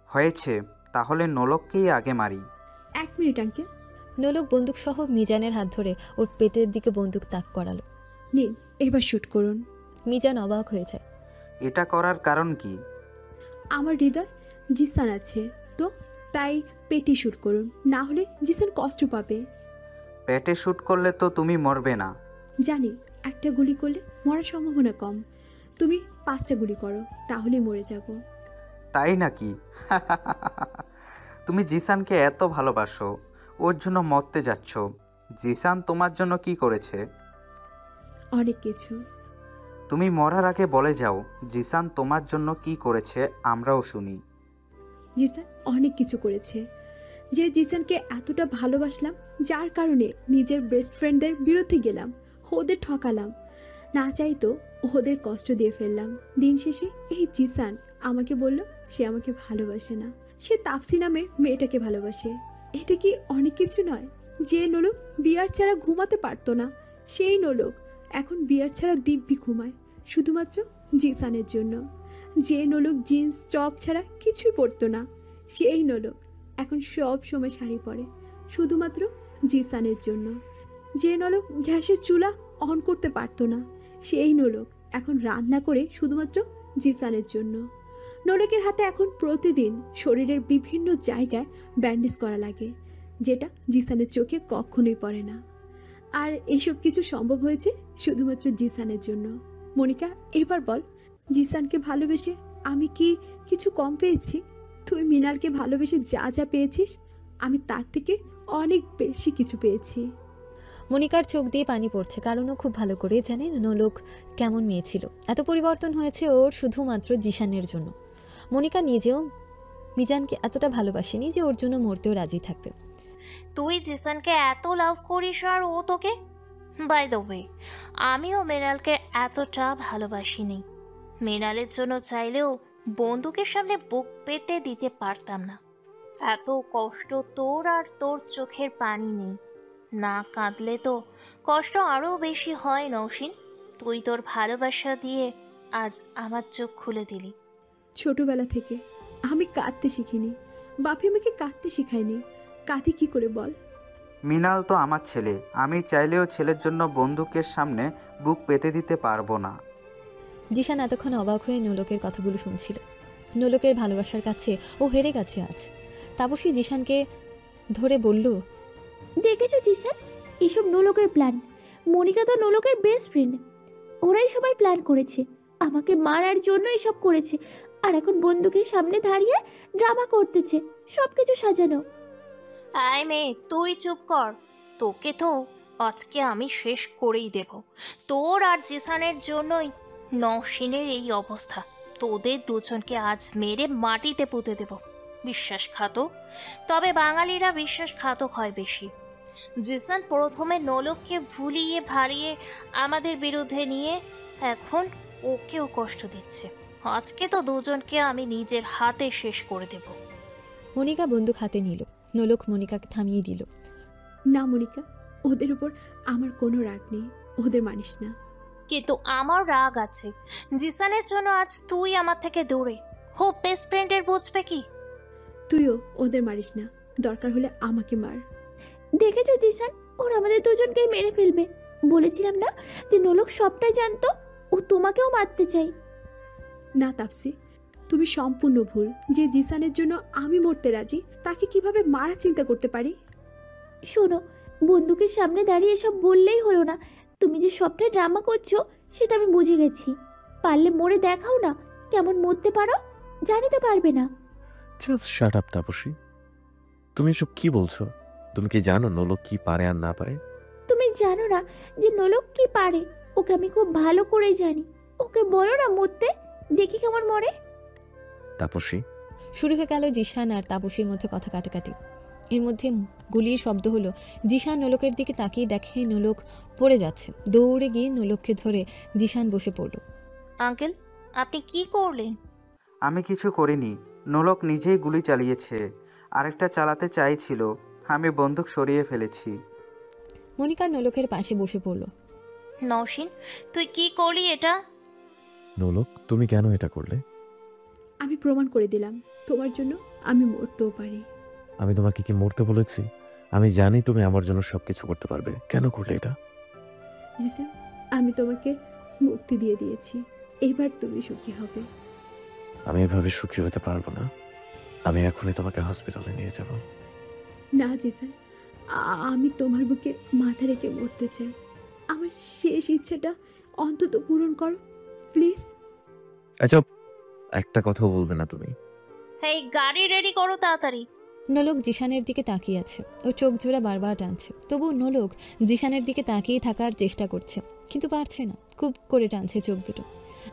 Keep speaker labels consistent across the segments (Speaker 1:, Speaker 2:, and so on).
Speaker 1: হয়েছে, তাহলে নোলককেই আগে মারি।
Speaker 2: 1 মিনিট আঙ্কেল।
Speaker 3: নোলক বন্দুক সহ মিজানের হাত ধরে ওর পেটের দিকে বন্দুক তাক করালো।
Speaker 2: নিন, এবার শ্যুট করুন।
Speaker 3: মিজান অবাক হয়ে যায়।
Speaker 1: এটা করার কারণ কি?
Speaker 2: আমার হৃদয় জিসান আছে তো, তাই পেটি শ্যুট করুন, না হলে জিসান কষ্ট পাবে।
Speaker 1: পেটে শ্যুট করলে তো তুমি মরবে না।
Speaker 2: জানি, একটা গুলি করলে মরার সম্ভাবনা কম। তুমি 5টা গুলি করো, তাহলেই মরে যাব।
Speaker 1: তাই নাকি? তুমি জিসানকে এত ভালোবাসো, ওর জন্য মরতে যাচ্ছ। জিসান তোমার জন্য কি করেছে?
Speaker 2: অনেক কিছু।
Speaker 1: তুমি মরার আগে বলে যাও জিসান তোমার জন্য কি করেছে, আমরাও শুনি।
Speaker 2: জিসান অনেক কিছু করেছে। যে জিসানকে এতটা ভালোবাসলাম, যার কারণে নিজের বেস্ট ফ্রেন্ডদের বিরুদ্ধে গেলাম, ওদের ঠকালাম, না চাইতো ওদের কষ্ট দিয়ে ফেললাম। দিন শেষে এই জিসান আমাকে বলল সে আমাকে ভালোবাসে না, সে তাপসি নামের মেয়েটাকে ভালোবাসে। এটা কি অনেক কিছু নয়? যে নোলক বিয়ার ছাড়া ঘুমাতে পারতো না, সেই নোলক এখন বিয়ার ছাড়া দিব্যি ঘুমায় শুধুমাত্র জিসানের জন্য। যে নোলক জিন্স টপ ছাড়া কিছুই পরতো না, সেই নোলক এখন সব সময় শাড়ি পরে শুধুমাত্র জিসানের জন্য। যে নোলক গ্যাসের চুলা অন করতে পারতো না, সেই নোলক এখন রান্না করে শুধুমাত্র জিসানের জন্য। নোলকের হাতে এখন প্রতিদিন শরীরের বিভিন্ন জায়গায় ব্যান্ডেজ করা লাগে, যেটা জিসানের চোখে কখনোই পড়ে না। আর এসব কিছু সম্ভব হয়েছে শুধুমাত্র জিসানের জন্য। মনিকা, এবার বল, জিসানকে ভালোবেসে আমি কি কিছু কম পেয়েছি? তুই মিনালকে ভালোবেসে যা যা পেয়েছিস, আমি তার থেকে অনেক বেশি কিছু পেয়েছি।
Speaker 3: মনিকার চোখ দিয়ে পানি পড়ছে, কারণ ও খুব ভালো করে জানে নোলক কেমন মেয়ে ছিল। এত পরিবর্তন হয়েছে ওর শুধুমাত্র জিসানের জন্য। মনিকা নিজেও মিজানকে এতটা ভালোবাসেনি যে ওর জন্য মরতেও রাজি থাকবে।
Speaker 4: তুই জিসানকে এত লাভ করিস আর ও তোকে? বাই দ্য ওয়ে, আমিও মৃণালকে এতটা ভালোবাসিনি। মৃণালের জন্য চাইলেও বন্দুকের সামনে বুক পেতে দিতে পারতাম না। এত কষ্ট তোর, আর তোর চোখের পানি নেই। না কাঁদলে তো কষ্ট আরও বেশি হয় নৌসিন। তুই তোর ভালোবাসা দিয়ে আজ আমার চোখ খুলে দিলি।
Speaker 2: ছোটবেলা থেকে আমি কাঁদতে শিখিনি, বাপি আমাকে কাঁদতে শিখায়নি। কাঁদি কি করে বল?
Speaker 1: মিনাল তো আমার ছেলে, আমি চাইলেও ছেলের জন্য বন্দুকের সামনে বুক পেতে দিতে পারবো না।
Speaker 3: জিসান এতক্ষণ অবাক হয়ে নোলকের কথাগুলো শুনছিল। নোলকের ভালোবাসার কাছে ও হেরে গেছে আজ। তাপসী জিসানকে ধরে বলল,
Speaker 5: দেখেছো জিসান, এসব নোলকের প্ল্যান। মনিকা তো নোলকের বেস্ট ফ্রেন্ড, ওরাই সবাই প্ল্যান করেছে, আমাকে মারার জন্য এসব করেছে। আর এখন বন্দুকের সামনে দাঁড়িয়ে ড্রামা করতেছে, সব কিছু সাজানো।
Speaker 4: আয় মেয়ে, তুই চুপ কর। তোকে তো আজকে আমি শেষ করেই দেব। তোর আর জিসানের জন্যই নওশিনের এই অবস্থা। তোদের দুজনকে আজ মেরে মাটিতে পুঁতে দেব। বিশ্বাসঘাতক। তবে বাঙালিরা বিশ্বাসঘাতক হয় বেশি। জিসান প্রথমে নোলককে ভুলিয়ে ভালিয়ে আমাদের বিরুদ্ধে নিয়ে এখন ওকেও কষ্ট দিচ্ছে। আজকে তো দুজনকে আমি নিজের হাতে শেষ করে দেব।
Speaker 3: মনিকা বন্দুক হাতে নিল। নোলক মনিকাকে থামিয়ে দিল।
Speaker 2: না মনিকা, ওদের উপর আমার কোনো রাগ নেই, ওদের মানিস না।
Speaker 4: কিন্তু আমার রাগ আছে। জিসানের জন্য আজ তুই আমার থেকে দূরে। হোপ বেস্ট ফ্রেন্ডের বুঝবে কি?
Speaker 2: তুইও ওদের মারিস না, দরকার হলে আমাকে মার।
Speaker 5: দেখেছো জিসান, ওরা আমাদের দুজনকেই মেরে ফেলবে। বলেছিলাম না যে নোলক সবটাই জানতো, ও তোমাকেও মারতে চাই।
Speaker 2: না তাপসি, তুমি সম্পূর্ণ ভুল। যে জিসানের জন্য আমি মরতে রাজি, তাকে কিভাবে মারা চিন্তা করতে পারি?
Speaker 5: শোনো, বন্দুকের সামনে দাঁড়িয়ে এসব বললেই হলো না। তুমি যে সবটাই ড্রামা করছো সেটা আমি বুঝে গেছি। পারলে মরে দেখাও না, কেমন মরতে পারো। জানি তো পারবে না।
Speaker 6: জাস্ট শাট আপ তাপসী, তুমি এসব কি বলছো? তুমি কি জানো নোলক কি পারে আর না পারে?
Speaker 5: তুমি জানো না যে নোলক কি পারে? ওকে আমি খুব ভালো করেই জানি। ওকে বলো না মরতে, দেখি কেমন মরে।
Speaker 6: তাপসী,
Speaker 3: শুরু হয়ে গেল জিসান আর তাপসীর মধ্যে কথা কাটাকাটি। এর মধ্যে গুলির শব্দ হলো। জিসান নোলকের দিকে তাকিয়ে দেখে নোলক পড়ে যাচ্ছে। দৌড়ে গিয়ে নোলককে ধরে জিসান বসে পড়ল।
Speaker 4: আঙ্কেল, আপনি কি করলেন?
Speaker 1: আমি কিছু করিনি, নোলক নিজেই গুলি চালিয়েছে। আরেকটা চালাতে চাইছিল, আমি বন্দুক সরিয়ে ফেলেছি।
Speaker 3: মনিকা নোলকের পাশে বসে পড়ল।
Speaker 4: নওশিন, তুই কি করলি এটা?
Speaker 6: নোলক, তুমি কেন এটা করলে?
Speaker 2: আমি প্রমাণ করে দিলাম তোমার জন্য আমি মরতেও পারি।
Speaker 6: আমি তোমাকে কি মরতে বলেছি? আমি জানি তুমি আমার জন্য সবকিছু করতে পারবে। কেন করলে এটা?
Speaker 2: জিসান, আমি তোমাকে মুক্তি দিয়ে দিয়েছি, এবার তুমি সুখী হবে।
Speaker 6: আমি এভাবে সুখী হতে পারবো না। আমি এখনই তোমাকে হসপিটালে নিয়ে যাব।
Speaker 2: না জিসান, আমি তোমার বুকে মাথা রেখে মরতে চাই। আমার শেষ ইচ্ছেটা অন্তত পূরণ করো প্লিজ।
Speaker 6: আচ্ছা, একটা কথাও বলবে না তুমি?
Speaker 4: এই গাড়ি রেডি করো তাড়াতাড়ি।
Speaker 3: নোলক জিশানের দিকে তাকিয়ে আছে। ও চোখ জোড়া বারবার টানছে, তবু নোলক জিশানের দিকে তাকিয়ে থাকার চেষ্টা করছে, কিন্তু পারছে না। খুব করে টানছে চোখ দুটো।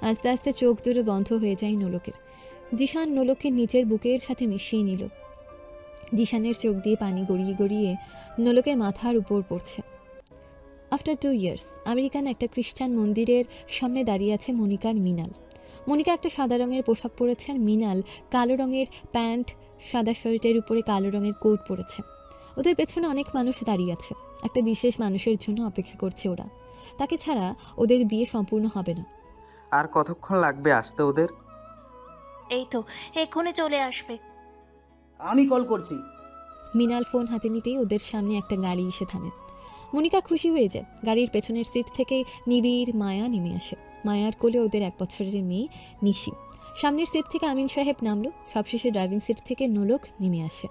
Speaker 3: আস্তে আস্তে চোখ দুটো বন্ধ হয়ে যায় নোলকের। জিশান নোলককে নিজের বুকের সাথে মিশিয়ে নিল। জিশানের চোখ দিয়ে পানি গড়িয়ে গড়িয়ে নোলকের মাথার উপর পড়ছে। আফটার 2 ইয়ার্স আমেরিকান একটা খ্রিস্টান মন্দিরের সামনে দাঁড়িয়ে আছে মনিকা আর মিনাল। মনিকা একটা সাদা রঙের পোশাক পরেছে আর মিনাল কালো রঙের প্যান্ট, সাদা শার্টের উপরে কালো রঙের কোট পরেছে। ওদের পেছনে অনেক মানুষ দাঁড়িয়ে আছে। একটা বিশেষ মানুষের জন্য অপেক্ষা করছে ওরা। তাকে ছাড়া ওদের বিয়ে সম্পূর্ণ হবে না।
Speaker 1: আর কতক্ষণ লাগবে আসতে ওদের?
Speaker 4: এই তো এক্ষুনি চলে আসবে।
Speaker 7: আমি কল করছি।
Speaker 3: মিনাল ফোন হাতে নিতেই ওদের সামনে একটা গাড়ি এসে থামে। মনিকা খুশি হয়ে যায়। গাড়ির পেছনের সিট থেকে নিবিড় মায়া নেমে আসে। মায়ার কোলে ওদের 1 বছরের মেয়ে নিশি। সামনের সিট থেকে আমিন সাহেব নামলো। সবশেষে ড্রাইভিং সিট থেকে নোলক নেমে আসে।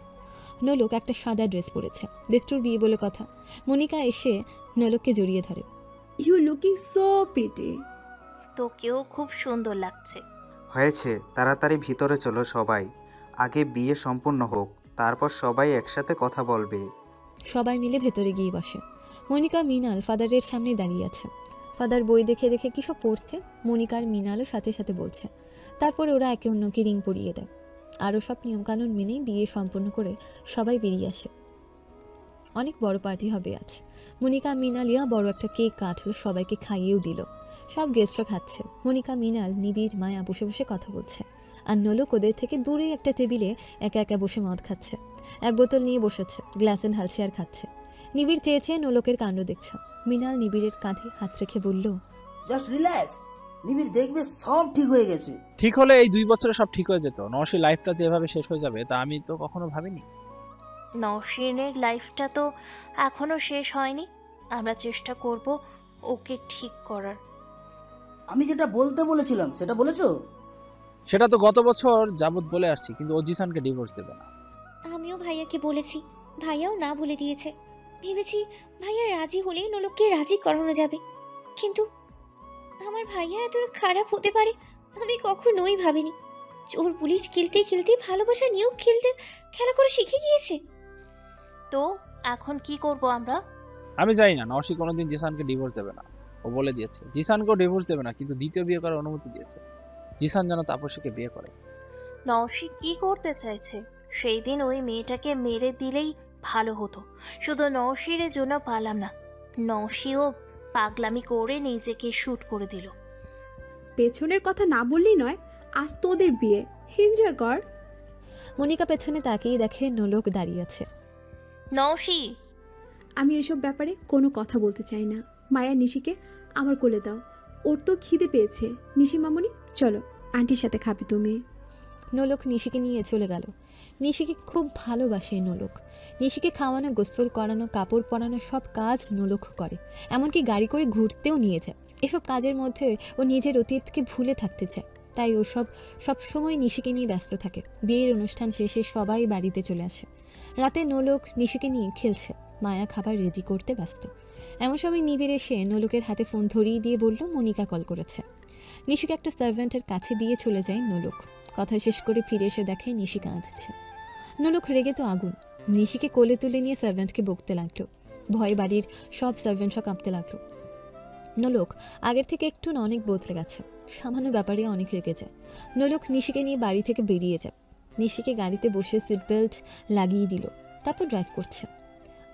Speaker 3: নোলক একটা সাদা ড্রেস পরেছে। বেস্টুর বিয়ে বলে কথা। মনিকা এসে নোলককে জড়িয়ে ধরে।
Speaker 2: You looking so pretty.
Speaker 4: তোকেও খুব সুন্দর লাগছে।
Speaker 1: হয়েছে, তাড়াতাড়ি ভিতরে চলো সবাই। আগে বিয়ে সম্পূর্ণ হোক, তারপর সবাই একসাথে কথা বলবে।
Speaker 3: সবাই মিলে ভেতরে গিয়ে বসে। মনিকা মিনাল ফাদারের সামনে দাঁড়িয়ে আছে। ফাদার বই দেখে দেখে কী সব পড়ছে। মনিকার মিনালও সাথে সাথে বলছে। তারপর ওরা একে অন্যকে রিং পরিয়ে দেয়। আরও সব নিয়মকানুন মেনেই বিয়ে সম্পন্ন করে সবাই বেরিয়ে আসে। অনেক বড় পার্টি হবে আজ। মনিকা মিনালিয়া বড় একটা কেক কাটলো, সবাইকে খাইয়েও দিল। সব গেস্টরা খাচ্ছে। মনিকা মিনাল নিবিড় মায়া বসে বসে কথা বলছে। আর নোলক ওদের থেকে দূরে একটা টেবিলে একা একা বসে মদ খাচ্ছে। 1 বোতল নিয়ে বসেছে, গ্লাসে ঢালছে আর খাচ্ছে। নিবিড় চেয়ে চেয়ে নোলকের কাণ্ড দেখছে। মিনাল নিবিড়ের কাঁধে হাত রেখে বলল,
Speaker 7: জাস্ট রিল্যাক্স, নিবিড় দেখবে সব ঠিক হয়ে গেছে।
Speaker 8: ঠিক হলে এই 2 বছরে সব ঠিক হয়ে যেত। নওশীর লাইফটা যেভাবে শেষ হয়ে যাবে তা আমি তো কখনো ভাবিনি।
Speaker 4: নওশিনের লাইফটা তো এখনো শেষ হয়নি। আমরা চেষ্টা করব ওকে ঠিক করার।
Speaker 7: আমি যেটা বলতে বলেছিলাম সেটা বলেছো?
Speaker 8: সেটা তো গত বছর যাবত বলে আসছি, কিন্তু ও জিসানকে ডিভোর্স দেবে না।
Speaker 5: আমিও ভাইয়াকে বলেছি, ভাইয়াও না বলে দিয়েছে। ভেবেছি ভাইয়া রাজি হলেই নোলককে রাজি করানো যাবে, কিন্তু আমার ভাইয়া এত খারাপ হতে পারে আমি কখনোই ভাবিনি। চোর পুলিশ খেলতে খেলতে ভালোবাসা নিয়েও খেলা করে শিখে গিয়েছে।
Speaker 4: তো এখন কি করব আমরা?
Speaker 8: আমি জানি না, নওশী কোনোদিন জিসানকে ডিভোর্স দেবে না। ও বলে দিয়েছে জিসানকেও ডিভোর্স দেবে না, কিন্তু দ্বিতীয় বিয়ে করার অনুমতি দিয়েছে। জিসান যেন তাপসীকে বিয়ে করে।
Speaker 4: নওশী কি করতে চাইছে? সেই দিন ওই মেয়েটাকে মেরে দিলেই ভালো হতো। শুধু নওশীর জন্য পারলাম না। নওশীও পাগলামি করে নিজেকে শ্যুট করে দিল।
Speaker 2: পেছনের কথা না বললেই নয়, আজ তোদের বিয়ে, এনজয় কর।
Speaker 3: মনিকা পেছনে তাকিয়ে দেখে নোলক দাঁড়িয়ে আছে।
Speaker 4: নওশী,
Speaker 2: আমি এসব ব্যাপারে কোনো কথা বলতে চাই না। মায়া নিশিকে আমার কোলে দাও, ওর তো খিদে পেয়েছে। নিশি মামনি চলো, আন্টির সাথে খাবে তুমি।
Speaker 3: নোলক নিশিকে নিয়ে চলে গেল। নিশিকে খুব ভালোবাসে নোলক। নিশিকে খাওয়ানো, গোসল করানো, কাপড় পরানো সব কাজ নোলক করে। এমনকি গাড়ি করে ঘুরতেও নিয়ে যায়। এসব কাজের মধ্যে ও নিজের অতীতকে ভুলে থাকতে চায়। তাই ও সব সময় নিশিকে নিয়ে ব্যস্ত থাকে। বিয়ের অনুষ্ঠান শেষে সবাই বাড়িতে চলে আসে। রাতে নোলক নিশিকে নিয়ে খেলছে। মায়া খাবার রেডি করতে ব্যস্ত। এমন সময় নিবিড় এসে নোলকের হাতে ফোন ধরিয়ে দিয়ে বলল মনিকা কল করেছে। নিশিকে একটা সার্ভেন্টের কাছে দিয়ে চলে যায় নোলক। কথা শেষ করে ফিরে এসে দেখে নিশি কাঁদছে। নোলক রেগে তো আগুন। নিশিকে কোলে তুলে নিয়ে সার্ভেন্টকে বকতে লাগলো। ভয়ে বাড়ির সব সার্ভেন্টরা কাঁপতে লাগলো। নোলক আগের থেকে একটু না অনেক বদলে গেছে। সামান্য ব্যাপারে অনেক রেগে যায়। নোলক নিশিকে নিয়ে বাড়ি থেকে বেরিয়ে যায়। নিশিকে গাড়িতে বসে সিট বেল্ট লাগিয়ে দিল। তারপর ড্রাইভ করছে।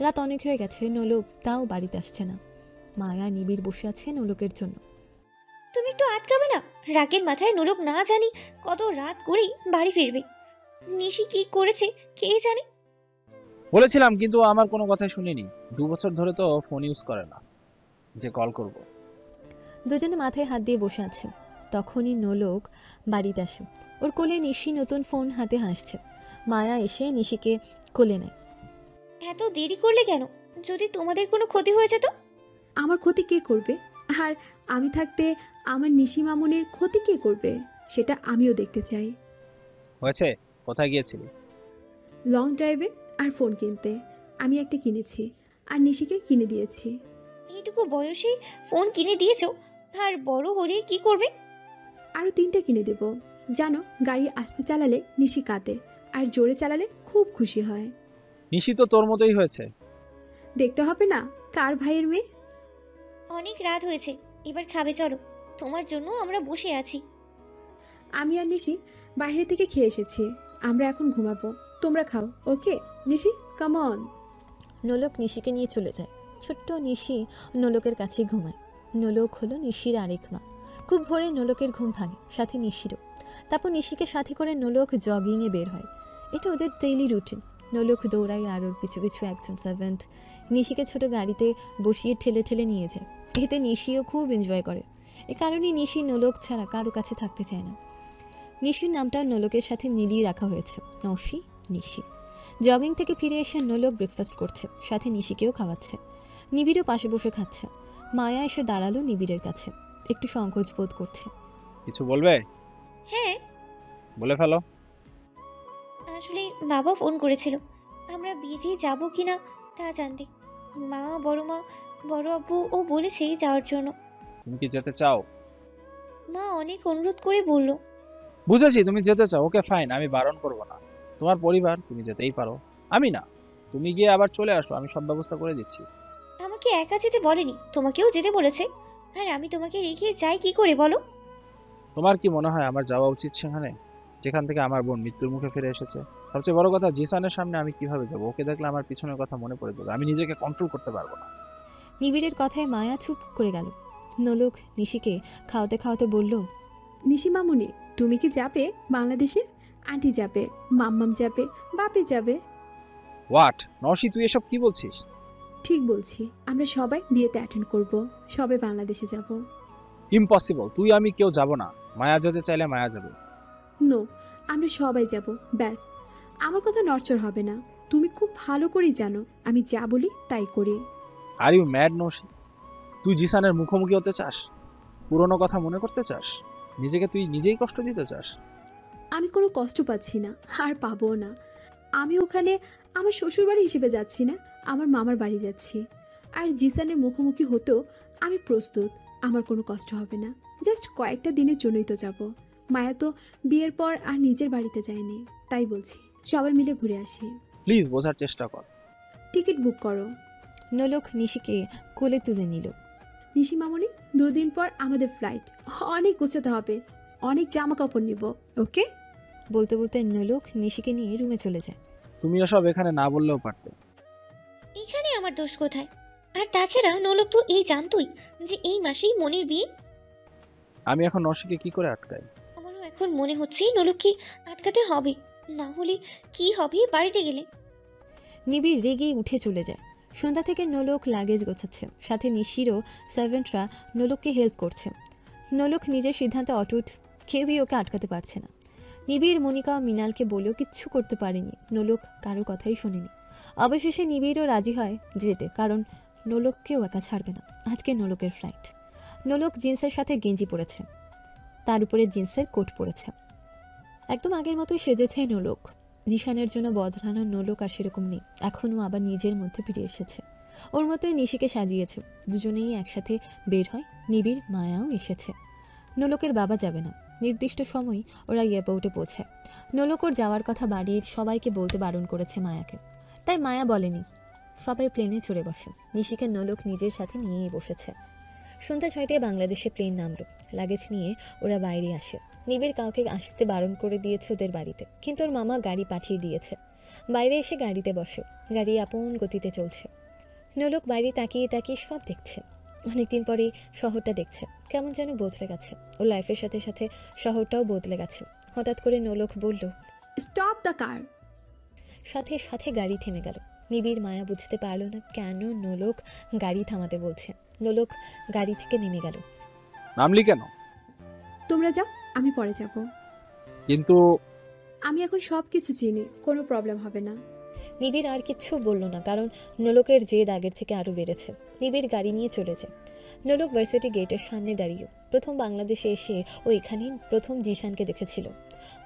Speaker 3: রাত অনেক হয়ে গেছে, নোলক তাও বাড়িতে আসছে না। মায়া নিবিড় বসে আছে নোলকের জন্য।
Speaker 5: তুমি একটু আটকাবে না? রাগের মাথায় নোলক না জানি কত রাত করেই বাড়ি ফিরবে। নিশি কি করেছে কে জানে।
Speaker 8: বলেছিলাম, কিন্তু আমার কোনো কথাই শুনিনি। 2 বছর ধরে তো ফোন ইউজ করে না যে কল করব।
Speaker 3: দুজনে মাথায় হাত দিয়ে বসে আছে। তখনই নোলক বাড়িতে আসে। ওর কোলে নিশি নতুন ফোন হাতে হাসছে। মায়া এসে নিশিকে কোলে নেয়।
Speaker 9: এত দেরি করলে কেন? যদি তোমাদের কোনো ক্ষতি হয়ে যেত?
Speaker 2: আমার ক্ষতি কে করবে? আর আমি থাকতে আমার নিশি মামুনের ক্ষতি কে করবে সেটা আমিও দেখতে চাই।
Speaker 8: হয়েছে, কোথায় গিয়েছিলি?
Speaker 2: লং ড্রাইভে আর ফোন কিনতে। আমি একটা কিনেছি আর নিশিকে কিনে দিয়েছি।
Speaker 9: এইটুকু বয়সে ফোন কিনে দিয়েছো, আর বড় হলে কি করবে?
Speaker 2: আরও 3টা কিনে দেব। জানো, গাড়ি আস্তে চালালে নিশি কাঁদে আর জোরে চালালে খুব খুশি হয়।
Speaker 8: নিশি তো তোর মতোই হয়েছে।
Speaker 2: দেখতে হবে না কার ভাইয়ের মেয়ে।
Speaker 9: অনেক রাত হয়েছে, এবার খাবে চলো। তোমার জন্য আমরা বসে আছি।
Speaker 2: আমি আর নিশি বাইরে থেকে খেয়ে এসেছি, আমরা এখন ঘুমাবো। তোমরা খাও, ওকে? নিশি, কাম অন।
Speaker 3: নোলক নিশিকে নিয়ে চলে যায়। ছোট্ট নিশি নোলকের কাছে ঘুমায়। নোলক হলো নিশির আরেক মা। খুব ভোরে নোলকের ঘুম ভাঙে, সাথে নিশিরও। তারপর নিশিকে সাথে করে নোলক জগিংয়ে বের হয়। এটা ওদের ডেইলি রুটিন। নোলক দৌড়ায় আর ওর পিছু পিছু একজন সার্ভেন্ট নিশিকে ছোট গাড়িতে বসিয়ে ঠেলে ঠেলে নিয়ে যায়। এতে নিশিও খুব এনজয় করে। এ কারণেই নিশি নোলক ছাড়া কারো কাছে থাকতে চায় না। নিশির নামটা নোলকের সাথে মিলিয়ে রাখা হয়েছে, নশি নিশি। জগিং থেকে ফিরে এসে নোলক ব্রেকফাস্ট করছে, সাথে নিশিকেও খাওয়াচ্ছে। নিবিড়ও পাশে বসে খাচ্ছে। মায়া এসে দাঁড়ালো নিবিড়ের কাছে, একটু সংকোচ বোধ করছে।
Speaker 8: কিছু বলবে?
Speaker 9: হ্যাঁ,
Speaker 8: বলে ফেলো।
Speaker 9: আসলে বাবা ফোন করেছিল, আমরা বিয়েতে যাব কিনা তা জানতে। মা, বড় আব্বু ও বলেছে যাওয়ার জন্য।
Speaker 8: তুমি কি যেতে চাও?
Speaker 9: মা অনেক অনুরোধ করে বলল।
Speaker 8: বুঝেছি তুমি যেতে চাও, ওকে ফাইন, আমি বারণ করব না। তোমার পরিবার, তুমি যেতেই পারো। আমি না, তুমি গিয়ে আবার চলে আসো, আমি সব ব্যবস্থা করে দিচ্ছি।
Speaker 9: আমাকে একা যেতে বলেনি, তোমাকেও যেতে বলেছে। আর আমি তোমাকে রেখে যাই কি করে বলো?
Speaker 8: তোমার কি মনে হয় আমার যাওয়া উচিত সেখানে, যেখান থেকে আমার বোন মৃত্যুর মুখে ফিরে এসেছে? সবচেয়ে বড় কথা, জিসানের সামনে আমি কিভাবে যাবো? ওকে দেখলে আমার পিছনের কথা মনে পড়ে যাবে, আমি নিজেকে কন্ট্রোল করতে পারবো না।
Speaker 3: নিবিড়ের কথায় মায়া চুপ করে গেল। নোলক নিশিকে খাওয়াতে খাওয়াতে বলল,
Speaker 2: নিশি মামুনি, তুমি কি যাবে বাংলাদেশে? আন্টি যাবে, মাম্মাম যাবে, বাপে যাবে।
Speaker 8: হোয়াট নওশি, তুই এসব কি বলছিস?
Speaker 2: ঠিক বলছি, আমরা সবাই বিয়েতে অ্যাটেন্ড করব, সবাই বাংলাদেশে যাব।
Speaker 8: ইম্পসিবল, তুই আমি কেউ যাব না। মায়া যেতে চাইলে মায়া যাবে।
Speaker 2: নো, আমরা সবাই যাব, ব্যাস। আমার কথা নড়চড় হবে না। তুমি খুব ভালো করেই জানো আমি যা বলি তাই করি।
Speaker 8: Are you mad Naushi? তুই জিসানের মুখোমুখি হতে চাস? পুরনো কথা মনে করতে চাস? নিজেকে তুই নিজেই কষ্ট দিতে চাস?
Speaker 2: আমি কোনো কষ্ট পাচ্ছি না, আর পাবো না। আমি ওখানে আমার শ্বশুরবাড়ি হিসেবে যাচ্ছি না, আমার মামার বাড়ি যাচ্ছি। আর জিসানের মুখোমুখি হতেও আমি প্রস্তুত। আমার কোনো কষ্ট হবে না। জাস্ট কয়েকটা দিনের জন্যই তো যাব। মায়া তো বিয়ের পর আর নিজের বাড়িতে যায়নি, তাই বলছি সবাই মিলে ঘুরে আসি।
Speaker 8: প্লিজ বোঝার চেষ্টা কর।
Speaker 2: টিকিট বুক করো।
Speaker 3: নোলক নিশিকে কোলে তুলে নিল।
Speaker 2: নিশি মামনি, 2 দিন পর আমাদের ফ্লাইট। অনেক গোছাতে হবে, অনেক জামা কাপড় নিব, ওকে?
Speaker 3: বলতে বলতে নোলক নিশিকে নিয়ে রুমে চলে যায়।
Speaker 8: তুমি এসব এখানে না বললেও পারতে।
Speaker 9: এখানে আমার দোষ কোথায়? আর তাছাড়া নোলক তো এই জানতোই যে এই মাসেই মনির বিয়ে।
Speaker 8: আমি এখন নওশিকে কি করে আটকাই?
Speaker 9: আমারও এখন মনে হচ্ছে নোলককে আটকাতে হবে, না হলে কি হবে বাড়িতে গেলে।
Speaker 3: নিবিড় রেগে উঠে চলে যায়। সন্ধ্যা থেকে নোলক লাগেজ গোছাচ্ছে, সাথে নিশিরও সার্ভেন্টরা নোলককে হেল্প করছে। নোলক নিজের সিদ্ধান্তে অটুট, কেউই ওকে আটকাতে পারছে না। নিবিড় মনিকা ও মৃণালকে বলেও কিচ্ছু করতে পারেনি। নোলক কারো কথাই শোনেনি। অবশেষে নিবিড়ও রাজি হয় যেতে, কারণ নোলককেও একা ছাড়বে না। আজকে নোলকের ফ্লাইট। নোলক জিন্সের সাথে গেঞ্জি পরেছে, তার উপরে জিন্সের কোট পরেছে। একদম আগের মতোই সেজেছে নোলক। জিশানের জন্য বদলানো নোলক আর সেরকম নেই, এখনও আবার নিজের মধ্যে ফিরে এসেছে। ওর মতোই নিশিকে সাজিয়েছে। দুজনেই একসাথে বের হয়। নিবিড় মায়াও এসেছে। নোলকের বাবা যাবে না। নির্দিষ্ট সময় ওরা এয়ারপোর্টে পৌঁছায়। নোলক ওর যাওয়ার কথা বাড়ির সবাইকে বলতে বারণ করেছে মায়াকে, তাই মায়া বলেনি। সবাই প্লেনে চড়ে বসে। নিশিকে নোলক নিজের সাথে নিয়েই বসেছে। সন্ধ্যা 6টায় বাংলাদেশে প্লেন নামলো। লাগেজ নিয়ে ওরা বাইরে আসে। নিবিড় কাউকে আসতে বারণ করে দিয়েছে ওদের বাড়িতে, কিন্তু ওর মামা গাড়ি পাঠিয়ে দিয়েছে। বাইরে এসে গাড়িতে বসে। গাড়ি আপন গতিতে চলছে। নোলক বাইরে তাকিয়ে তাকিয়ে সব দেখছে। অনেকদিন পরেই শহরটা দেখছে। কেমন যেন বদলে গেছে। ওর লাইফের সাথে সাথে শহরটাও বদলে গেছে। হঠাৎ করে নোলক বলল,
Speaker 2: স্টপ দ্য কার।
Speaker 3: সাথে সাথে গাড়ি থেমে গেল। নিবিড় মায়া বুঝতে পারল না কেন নোলক গাড়ি থামাতে বলছে। নোলক গাড়ি থেকে নেমে গেল।
Speaker 8: নামলি কেন?
Speaker 2: তোমরা যাও, আমি পরে যাব।
Speaker 8: কিন্তু
Speaker 2: আমি এখন সব কিছু চিনি, কোনো প্রবলেম হবে না।
Speaker 3: নিবিড় আর কিচ্ছু বলল না, কারণ নোলকের জেদ আগের থেকে আরও বেড়েছে। নিবিড় গাড়ি নিয়ে চলে যায়। নোলক ভার্সিটি গেটের সামনে দাঁড়িয়ে প্রথম বাংলাদেশে এসে ও এখানেই প্রথম জিশানকে দেখেছিল।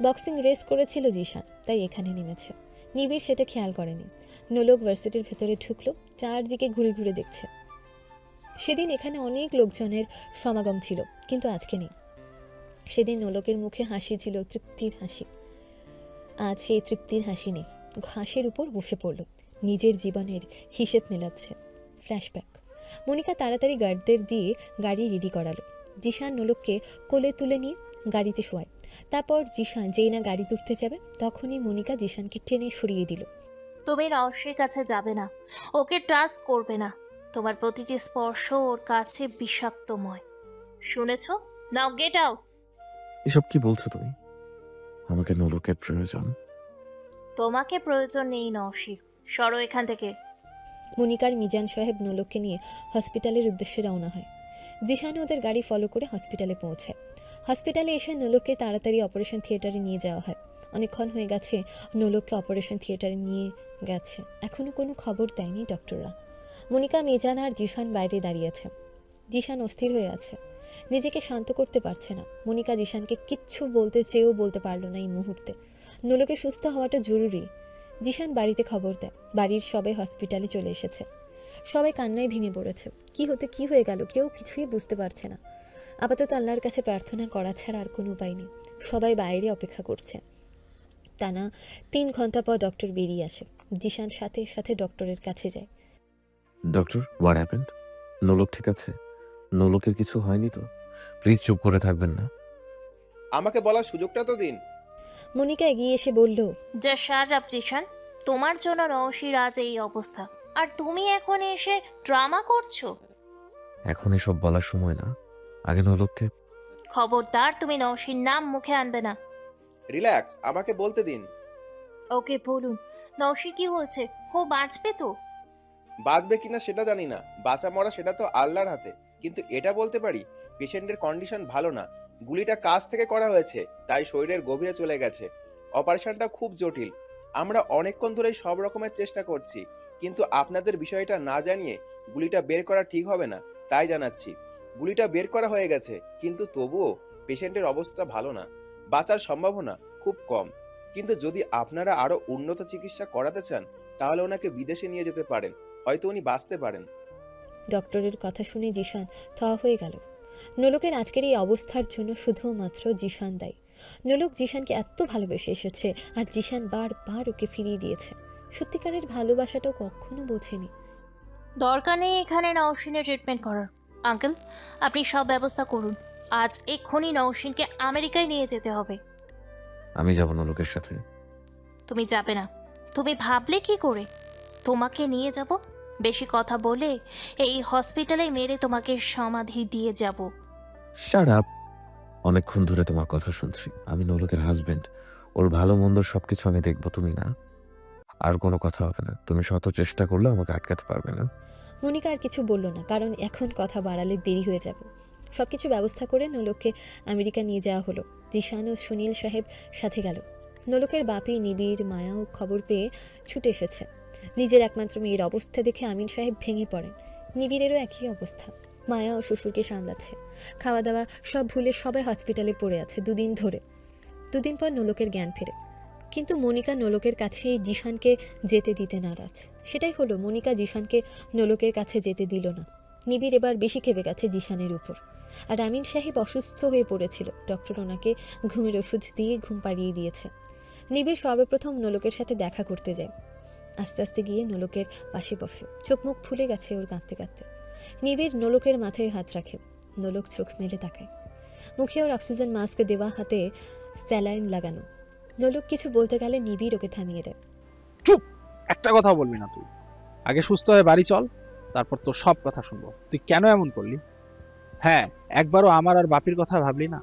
Speaker 3: বক্সিং রেস করেছিল জিশান, তাই এখানে নেমেছে। নিবিড় সেটা খেয়াল করেনি। নোলক ভার্সিটির ভেতরে ঢুকলো, চারদিকে ঘুরে ঘুরে দেখছে। সেদিন এখানে অনেক লোকজনের সমাগম ছিল, কিন্তু আজকে নেই। সেদিন নোলকের মুখে হাসি ছিল, তৃপ্তির হাসি। আজ সেই তৃপ্তির হাসি নেই। ঘাসের উপর বসে পড়ল, নিজের জীবনের হিসেব মেলাচ্ছে। ফ্ল্যাশব্যাক। মনিকা তাড়াতাড়ি গার্ডদের দিয়ে গাড়ি রেডি করালো। জিশান নোলককে কোলে তুলে নিয়ে গাড়িতে শোয়ায়। তারপর জিশান যেই না গাড়ি তুলতে যাবে, তখনই মনিকা জিশানকে টেনে সরিয়ে দিল।
Speaker 4: তুমি রহস্যের কাছে যাবে না, ওকে ট্রাস্ট করবে না। তোমার প্রতিটি স্পর্শ ওর কাছে বিষাক্তময়। শুনেছ? নাও গেট আউট।
Speaker 6: এসব কি বলছো তুমি? আমাকে নোলকের প্রয়োজন।
Speaker 4: তোমাকে প্রয়োজন নেই নওশীর, সরো এখান থেকে।
Speaker 3: মনিকার মিজান সাহেব নোলককে নিয়ে হসপিটালের উদ্দেশ্যে রওনা হয়। জিশান ওদের গাড়ি ফলো করে হসপিটালে পৌঁছায়। হসপিটালে এসে নোলককে তাড়াতাড়ি অপারেশন থিয়েটারে নিয়ে যাওয়া হয়। অনেকক্ষণ হয়ে গেছে নোলককে অপারেশন থিয়েটারে নিয়ে গেছে, এখনও কোনো খবর দেয়নি ডক্টররা। মনিকা, মিজান আর জিশান বাইরে দাঁড়িয়ে আছে। জিশান অস্থির হয়ে আছে, নিজেকে শান্ত করতে পারছে না। মনিকা জিশানকে কিচ্ছু বলতে চেয়েও বলতে পারল না এই মুহূর্তে। নোলকের সুস্থ হওয়াটা জরুরি। জিশান বাড়িতে খবর দেয়। বাড়ির সবাই হসপিটালে চলে এসেছে। সবাই কান্নায় ভেঙে পড়েছে। কি হয়ে গেল কেউ কিছুই বুঝতে পারছে না। আপাতত আল্লাহর কাছে প্রার্থনা করা ছাড়া আর কোনো উপায় নেই। সবাই বাইরে অপেক্ষা করছে। টানা 3 ঘন্টা পর ডক্টর বেরিয়ে আসে। জিশান সাথে সাথে ডক্টরের কাছে যায়।
Speaker 6: Doctor, what happened? নোলক ঠিক আছে? নোলকের কিছু হয়নি তো? প্লিজ চুপ করে থাকবেন না।
Speaker 10: আমাকে বলার সুযোগটা তো দিন।
Speaker 3: মনিকা এগিয়ে এসে বলল,
Speaker 4: যা শাট আপ জিশান, তোমার জন্য নওশীর আজ এই অবস্থা, আর তুমি এখন এসে ড্রামা করছো।
Speaker 6: এখন এসব বলার সময় না, আগে নোলককে।
Speaker 4: খবরদার, তুমি নওশীর নাম মুখে আনবে না।
Speaker 10: রিল্যাক্স, আমাকে বলতে দিন।
Speaker 4: ওকে বলুন, নওশীর কি হয়েছে? ও বাঁচবে তো?
Speaker 10: বাঁচবে কিনা সেটা জানি না, বাঁচা মরা সেটা তো আল্লাহর হাতে। কিন্তু এটা বলতে পারি, পেশেন্টের কন্ডিশন ভালো না। গুলিটা কাছ থেকে করা হয়েছে, তাই শরীরের গভীরে চলে গেছে। অপারেশনটা খুব জটিল। আমরা অনেকক্ষণ ধরেই সব রকমের চেষ্টা করছি, কিন্তু আপনাদের বিষয়টা না জানিয়ে গুলিটা বের করা ঠিক হবে না, তাই জানাচ্ছি। গুলিটা বের করা হয়ে গেছে, কিন্তু তবুও পেশেন্টের অবস্থা ভালো না, বাঁচার সম্ভাবনা খুব কম। কিন্তু যদি আপনারা আরো উন্নত চিকিৎসা করাতে চান, তাহলে ওনাকে বিদেশে নিয়ে যেতে পারেন, হয়তো উনি বাঁচতে পারেন।
Speaker 3: ডক্টরের কথা শুনে জিশান থ হয়ে গেল। নোলকের আজকের এই অবস্থার জন্য শুধুমাত্র জিশান দায়ী। নোলক জিশানকে এত ভালোবেসে এসেছে, আর জিশান বারবার ওকে ফিরিয়ে দিয়েছে। সত্যিকারের ভালোবাসাটাও কখনো বোঝেনি।
Speaker 4: দরকার নেই এখানে নওশীনের ট্রিটমেন্ট করার। আঙ্কেল, আপনি সব ব্যবস্থা করুন। আজ এক্ষুনি নওশীনকে আমেরিকায় নিয়ে যেতে হবে।
Speaker 6: আমি যাব নোলকের সাথে।
Speaker 4: তুমি যাবে না। তুমি ভাবলে কি করে তোমাকে নিয়ে যাব? বেশি কথা বলে এই হসপিটালে মেরে তোমাকে সমাধি দিয়ে যাব।
Speaker 6: Shut up. অনেকক্ষণ ধরে তোমার কথা শুনছি। আমি নোলকের হাজবেন্ড, ওর ভালো মন্দ সবকিছু আমি দেখবো, তুমি না। আর কোনো কথা হবে না। তুমি শত চেষ্টা করলে আমাকে আটকাতে পারবে না।
Speaker 3: মনিকা আর কিছু বলল না, কারণ এখন কথা বাড়ালে দেরি হয়ে যাবে। সবকিছু ব্যবস্থা করে নোলককে আমেরিকা নিয়ে যাওয়া হলো। জিশান ও সুনীল সাহেব সাথে গেল। নোলকের বাপি, নিবিড়, মায়াও খবর পেয়ে ছুটে এসেছে। নিজের একমাত্র মেয়ের অবস্থা দেখে আমিন সাহেব ভেঙে পড়েন। নিবিড়েরও একই অবস্থা। মায়া ও শ্বশুরকে সামলাচ্ছে। খাওয়া দাওয়া সব ভুলে সবাই হসপিটালে পড়ে আছে 2 দিন ধরে। 2 দিন পর নোলকের জ্ঞান ফেরে। কিন্তু মনিকা নোলকের কাছে জিশানকে যেতে দিতে নারাজ। সেটাই হলো, মনিকা জিশানকে নোলকের কাছে যেতে দিল না। নিবিড় এবার বেশি খেপে গেছে জিশানের উপর। আর আমিন সাহেব অসুস্থ হয়ে পড়েছিল। ডক্টর ওনাকে ঘুমের ওষুধ দিয়ে ঘুম পাড়িয়ে দিয়েছে। নিবিড় সর্বপ্রথম নোলকের সাথে দেখা করতে যায়। আস্তে আস্তে গিয়ে নোলকের পাশে বসে। চোখ মুখ ফুলে গেছে ওর কাঁদতে কাঁদতে। নিবিড় নোলকের মাথায় হাত রাখে। নোলক চোখ মেলে তাকায়। মুখে ওর অক্সিজেন মাস্ক দেওয়া, হাতে স্যালাইন লাগানো। নোলক কিছু বলতে গেলে নিবিড় ওকে থামিয়ে দেয়।
Speaker 8: চুপ, একটা কথা বলবি না তুই। আগে সুস্থ হয়ে বাড়ি চল, তারপর তোর সব কথা শুনবো। তুই কেন এমন করলি? হ্যাঁ, একবারও আমার আর বাপির কথা ভাবলি না?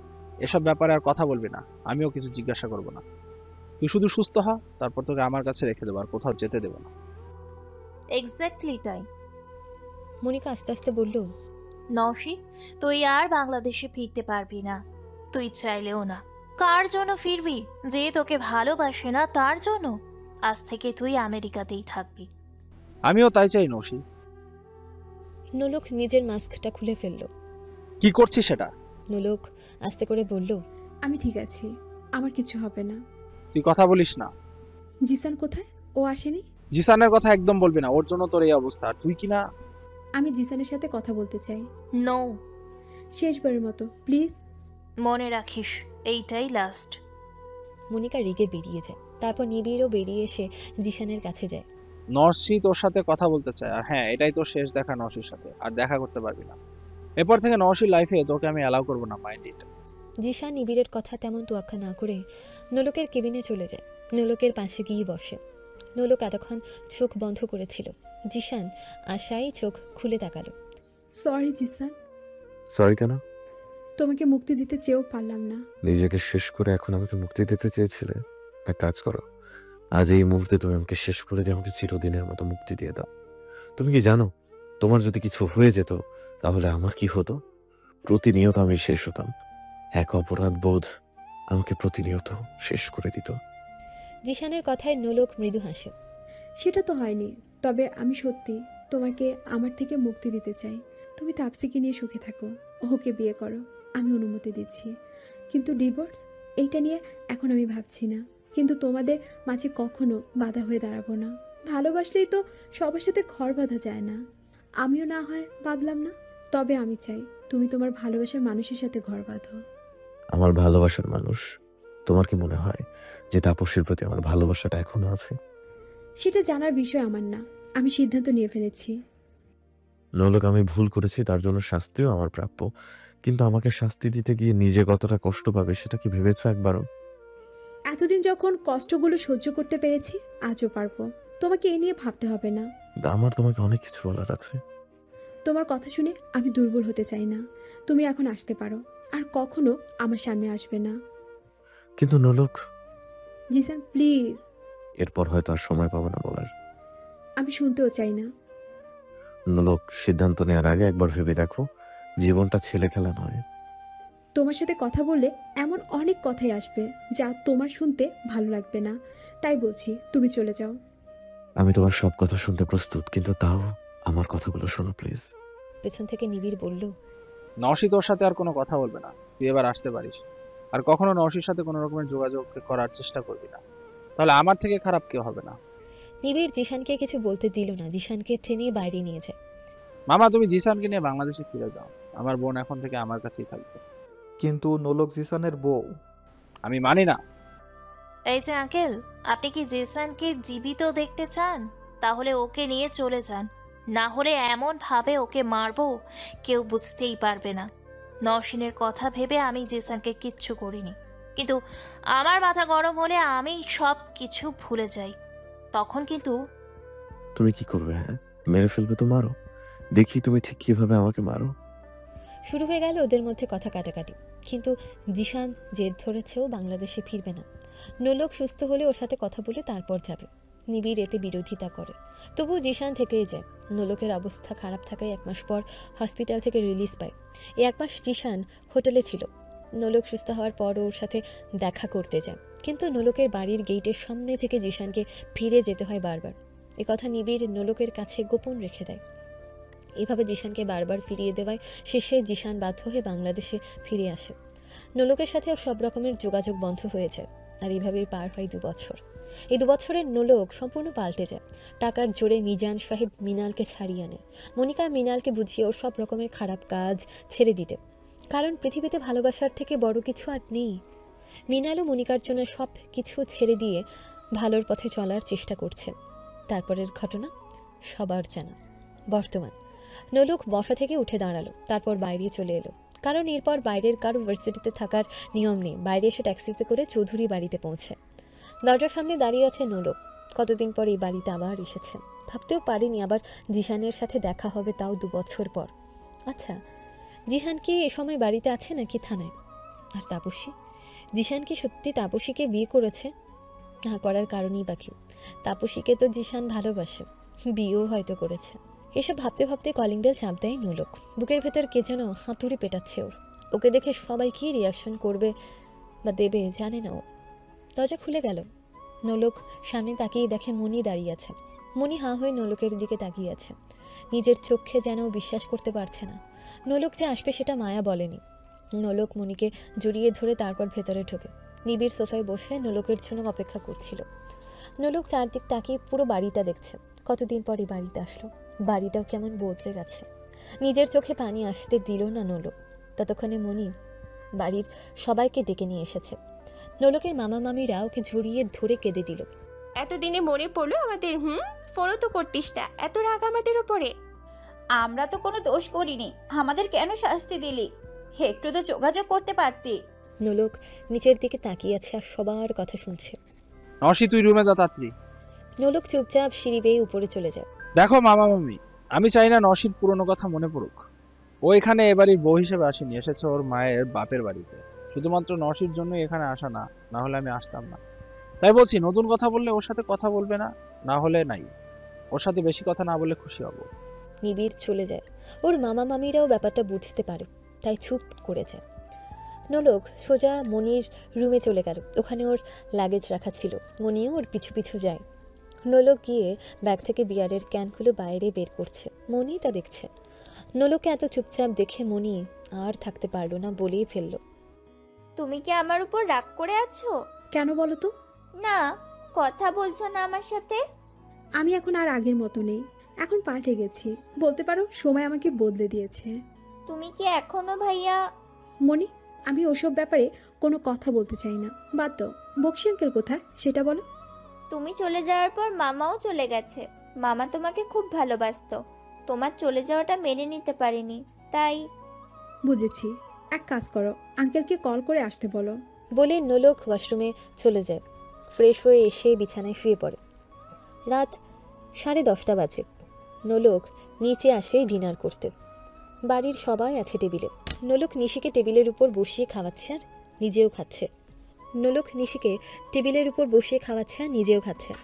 Speaker 8: এসব ব্যাপারে আর কথা বলবি না, আমিও কিছু জিজ্ঞাসা করবো না। তুই শুধু সুস্থ হ, তারপর তোকে আমার কাছে রেখে দেবো, আর কোথাও যেতে দেবো না।
Speaker 4: এক্স্যাক্টলি তাই।
Speaker 3: মনিকা আস্তে আস্তে বলল,
Speaker 4: নওশী, তুই আর বাংলাদেশে ফিরতে পারবি না। তুই চাইলেও না। কার জন্য ফিরবি? যে তোকে ভালোবাসে না তার জন্য? আজ থেকে তুই আমেরিকাতেই থাকবি।
Speaker 8: আমিও তাই চাই নৌশি।
Speaker 3: নোলক নিজের মাস্কটা খুলে ফেলল।
Speaker 8: কি করছিস সেটা?
Speaker 3: নোলক আস্তে করে বলল,
Speaker 2: আমি ঠিক আছি, আমার কিছু হবে না।
Speaker 8: তুই কথা বলিস না।
Speaker 2: জিসান কোথায়? ও আসেনি?
Speaker 8: জিসানের কথা একদম বলবি না, ওর জন্য তোর এই অবস্থা। আর তুই কি না?
Speaker 2: আমি জিসানের সাথে কথা বলতে চাই।
Speaker 4: নো।
Speaker 2: শেষবারের মতো প্লিজ।
Speaker 4: মনে রাখিস, এইটাই লাস্ট।
Speaker 3: মনিকা রেগে বেরিয়ে যায়। তারপর নিবিড়ও বেরিয়ে এসে জিসানের কাছে যায়।
Speaker 8: নরসি তোর সাথে কথা বলতে চায়, আর হ্যাঁ, এটাই তোর শেষ দেখা নরসির সাথে। আর দেখা করতে পারবি না। এরপর থেকে নরসির লাইফে তোকে আমি অ্যালাউ করবো না, মাইন্ড ইট।
Speaker 3: জিসান নিবিড়ের কথা তেমন তোয়াক্কা না করে নোলকের কেবিনে চলে যায়। নোলকের পাশে গিয়ে বসে। নোলক এতক্ষণ চোখ বন্ধ করেছিল। জিসান আশায় চোখ খুলে তাকালো।
Speaker 2: সরি জিসান,
Speaker 6: সরি কেন?
Speaker 2: তোমাকে মুক্তি দিতে চেয়েও পারলাম না।
Speaker 6: নিজেকে শেষ করে এখন আমাকে মুক্তি দিতে চেয়েছিলে? এক কাজ করো, আজ এই মুহূর্তে তুমি আমাকে শেষ করে দিয়ে আমাকে চিরদিনের মতো মুক্তি দিয়ে দাও। তুমি কি জানো, তোমার যদি কিছু হয়ে যেত তাহলে আমার কি হতো? প্রতিনিয়ত আমি শেষ হতাম। এক অপরাধ বোধ আমাকে প্রতিনিয়ত শেষ করে দিত।
Speaker 3: জিসানের কথায় নোলক মৃদু হাসে।
Speaker 2: সেটা তো হয়নি, তবে আমি সত্যি তোমাকে আমার থেকে মুক্তি দিতে চাই। তুমি তাপসিকে নিয়ে সুখে থাকো, ওকে বিয়ে করো, আমি অনুমতি দিচ্ছি। কিন্তু ডিভোর্স, এইটা নিয়ে এখন আমি ভাবছি না। কিন্তু তোমাদের মাঝে কখনো বাধা হয়ে দাঁড়াবো না। ভালোবাসলেই তো সবার সাথে ঘর বাঁধা যায় না। আমিও না হয় বাঁধলাম না, তবে আমি চাই তুমি তোমার ভালোবাসার মানুষের সাথে ঘর বাঁধো।
Speaker 6: আমার ভালোবাসার মানুষ? তোমার কি মনে হয় যে তাপসীর প্রতি আমার ভালোবাসাটা এখনো আছে?
Speaker 2: সেটা জানার বিষয় আমার না, আমি সিদ্ধান্ত নিয়ে ফেলেছি।
Speaker 6: নোলক, আমি ভুল করেছি, তার জন্য শাস্তিও আমার প্রাপ্য। কিন্তু আমাকে শাস্তি দিতে গিয়ে নিজে কতটা কষ্ট পাবে সেটা কি ভেবেছো একবারও?
Speaker 2: এতদিন যখন কষ্টগুলো সহ্য করতে পেরেছি, আজও পারবো। তোমাকে এ নিয়ে ভাবতে হবে না।
Speaker 6: আমার তোমাকে অনেক কিছু বলার আছে।
Speaker 2: তোমার কথা শুনে আমি দুর্বল হতে চাই না। তুমি এখন আসতে পারো, আর কখনো আমার সামনে আসবে না।
Speaker 6: কিন্তু নোলক,
Speaker 2: জিসান প্লিজ।
Speaker 6: এরপর হয়তো আর সময় পাবো না বলার।
Speaker 2: আমি শুনতেও চাই না।
Speaker 6: নোলক, সিদ্ধান্ত নেওয়ার আগে একবার ভেবে দেখো, জীবনটা ছেলে খেলা নয়।
Speaker 2: তোমার সাথে কথা বললে এমন অনেক কথাই আসবে যা তোমার শুনতে ভালো লাগবে না। তাই বলছি, তুমি চলে যাও।
Speaker 6: আমি তোমার সব কথা শুনতে প্রস্তুত, কিন্তু তাও আমার কথাগুলো শোনো প্লিজ।
Speaker 3: পেছন থেকে নিবিড় বলল,
Speaker 8: নরসি তোর সাথে আর কোনো কথা বলবে না। তুই এবার আসতে পারিস। আর কখনো নরসির সাথে কোনো রকমের যোগাযোগ করার চেষ্টা করবি না, তাহলে আমার থেকে খারাপ কেউ হবে না।
Speaker 3: নিবিড় জিসানকে কিছু বলতে দিল না। জিসানকে টেনে বাইরে নিয়ে যায়।
Speaker 8: মামা, তুমি জিসানকে নিয়ে বাংলাদেশে ফিরে যাও। আমার বোন এখন থেকে আমার কাছেই থাকবে।
Speaker 11: কিন্তু নোলক জিসানের বউ।
Speaker 8: আমি মানি না।
Speaker 4: এই যে আঙ্কেল, আপনি কি জেসানকে জীবিত দেখতে চান? তাহলে ওকে নিয়ে চলে যান। না হলে এমন ভাবে ওকে মারবো, কেউ বুঝতেই পারবে না। নওশিনের কথা ভেবে আমি জেসানকে কিচ্ছু করিনি, কিন্তু আমার মাথা গরম হলে আমি সব কিছু ভুলে যাই। তখন কিন্তু
Speaker 6: তুমি কি করবে? হ্যাঁ, মেরে ফেলবে তো মারো, দেখি তুমি ঠিক কিভাবে আমাকে মারো।
Speaker 3: শুরু হয়ে গেল ওদের মধ্যে কথা কাটাকাটি। কিন্তু জিসান জেদ ধরেছেও বাংলাদেশে ফিরবে না। নোলক সুস্থ হলে ওর সাথে কথা বলে তারপর যাবে। নিবিড় এতে বিরোধিতা করে, তবুও জিসান থেকেই যায়। নোলকের অবস্থা খারাপ থাকায় 1 মাস পর হসপিটাল থেকে রিলিজ পায়। এই 1 মাস জিসান হোটেলে ছিল। নোলক সুস্থ হওয়ার পর ওর সাথে দেখা করতে যায়, কিন্তু নোলকের বাড়ির গেটের সামনে থেকে জিসানকে ফিরে যেতে হয় বারবার। কথা নিবিড় নোলকের কাছে গোপন রেখে দেয়। এভাবে জিসানকে বারবার ফিরিয়ে দেওয়ায় শেষে জিসান বাধ্য হয়ে বাংলাদেশে ফিরে আসে। নোলকের সাথে ওর সব রকমের যোগাযোগ বন্ধ হয়ে যায়। আর এইভাবেই পার হয় 2 বছর। এই 2 বছরের নোলক সম্পূর্ণ পাল্টে যায়। টাকার জোরে মিজান সাহেব মিনালকে ছাড়িয়ে আনে। মনিকা মিনালকে বুঝিয়ে ওর সব রকমের খারাপ কাজ ছেড়ে দিতে, কারণ পৃথিবীতে ভালোবাসার থেকে বড় কিছু আর নেই। মিনালও মনিকার জন্য সব কিছু ছেড়ে দিয়ে ভালোর পথে চলার চেষ্টা করছে। তারপরের ঘটনা সবার জানা। বর্তমান নোলক বসা থেকে উঠে দাঁড়ালো, তারপর বাইরে চলে এলো। কারণ এরপর বাইরের কারো ভার্সিটিতে থাকার নিয়ম নেই। বাইরে এসে ট্যাক্সিতে করে চৌধুরী বাড়িতে পৌঁছে। দরজার সামনে দাঁড়িয়ে আছে নোলক। কতদিন পর এই বাড়িতে আবার এসেছে। ভাবতেও পারিনি আবার জিসানের সাথে দেখা হবে, তাও 2 বছর পর। আচ্ছা, জিসান কি এ সময় বাড়িতে আছে নাকি থানায়? আর তাপসী, জিসান কি সত্যি তাপসীকে বিয়ে করেছে? না করার কারণই বাকি। তাপসীকে তো জিসান ভালোবাসে, বিয়েও হয়তো করেছে। এসব ভাবতে ভাবতে কলিং বেল চাপ দেয় নোলক। বুকের ভেতর কে যেন হাতুড়ি পেটাচ্ছে ওর। ওকে দেখে সবাই কী রিয়াকশন করবে বা দেবে জানে না ও। দরজা খুলে গেল। নোলক সামনে তাকিয়ে দেখে মনি দাঁড়িয়ে আছে। মনি হাঁ হয়ে নোলকের দিকে তাকিয়ে আছে। নিজের চোখে যেন বিশ্বাস করতে পারছে না। নোলক যে আসবে সেটা মায়া বলেনি। নোলক মনিকে জড়িয়ে ধরে তারপর ভেতরে ঢোকে। নিবিড় সোফায় বসে নোলকের জন্য অপেক্ষা করছিল। নোলক চারদিক তাকিয়ে পুরো বাড়িটা দেখছে। কতদিন পর এই বাড়িতে আসলো, বাড়িটাও কেমন বদলে গেছে। নিজের চোখে পানি আসতে দিল না নোলক। ততক্ষণে মনি বাড়ির সবাইকে ডেকে নিয়ে এসেছে। নোলকের মামা মামিরা ওকে জড়িয়ে ধরে কেঁদে দিল।
Speaker 12: এতদিনে মনে পড়লো আমাদের, ফোনও তো করতিস না, এত রাগ আমাদের উপরে।
Speaker 13: আমরা তো কোনো দোষ করিনি, আমাদের কেন শাস্তি দিলি? একটু তো যোগাযোগ করতে পারতি।
Speaker 3: নোলক নিচের দিকে তাকিয়ে আছে আর সবার কথা শুনছে।
Speaker 8: নসি, তুই রুমে যা তাড়াতাড়ি।
Speaker 3: নোলক চুপচাপ সিঁড়ি বেয়ে উপরে চলে যায়।
Speaker 8: দেখো মামা মামি, আমি চাই না নসির পুরনো কথা মনে পড়ুক। ও এখানে এবাড়ির বউ হিসেবে আসেনি, এসেছে ওর মায়ের বাপের বাড়িতে। শুধুমাত্র নসির জন্য এখানে আসা না, না হলে আমি আসতাম না। তাই বলছি, নতুন কথা বললে ওর সাথে কথা বলবে না, না হলে নাই। ওর সাথে বেশি কথা না বললে খুশি হব।
Speaker 3: নিবিড় চলে যায়। ওর মামা মামিরাও ব্যাপারটা বুঝতে পারে, তাই চুপ করে যায়। নোলক সোজা মনির রুমে চলে গেল। ওখানে ওর লাগেজ রাখা ছিল। মনিও ওর পিছু পিছু যায়। নোলক গিয়ে ব্যাগ থেকে বিয়ারের ক্যানগুলো বাইরে বের করছে। মনি তা দেখছে। নোলককে এত চুপচাপ দেখে মনি আর থাকতে পারলো না, বলেই ফেলল,
Speaker 5: তুমি কি আমার উপর রাগ করে আছো?
Speaker 2: কেন বলো তো?
Speaker 5: না, কথা বলছো না আমার সাথে?
Speaker 2: আমি এখন আর আগের মতো নেই, এখন পাল্টে গেছি। বলতে পারো সময় আমাকে বদলে দিয়েছে।
Speaker 5: তুমি কি এখনো ভাইয়া?
Speaker 2: মনি, আমি ওসব ব্যাপারে কোনো কথা বলতে চাই না। বাদ দাও। বক্সি আঙ্কেল কোথায় সেটা বলো।
Speaker 5: তুমি চলে যাওয়ার পর মামাও চলে গেছে। মামা তোমাকে খুব ভালোবাসতো, তোমার চলে যাওয়াটা মেনে নিতে পারেনি, তাই।
Speaker 2: বুঝেছি। এক কাজ করো, আঙ্কেলকে কল করে আসতে বলো।
Speaker 3: বলে নোলক ওয়াশরুমে চলে যায়। ফ্রেশ হয়ে এসে বিছানায় শুয়ে পড়ে। রাত 10:30 বাজে। নোলক নিচে আসে ডিনার করতে। বাড়ির সবাই আছে টেবিলে। নোলক নিশিকে টেবিলের উপর বসিয়ে খাওয়াচ্ছে আর নিজেও খাচ্ছে।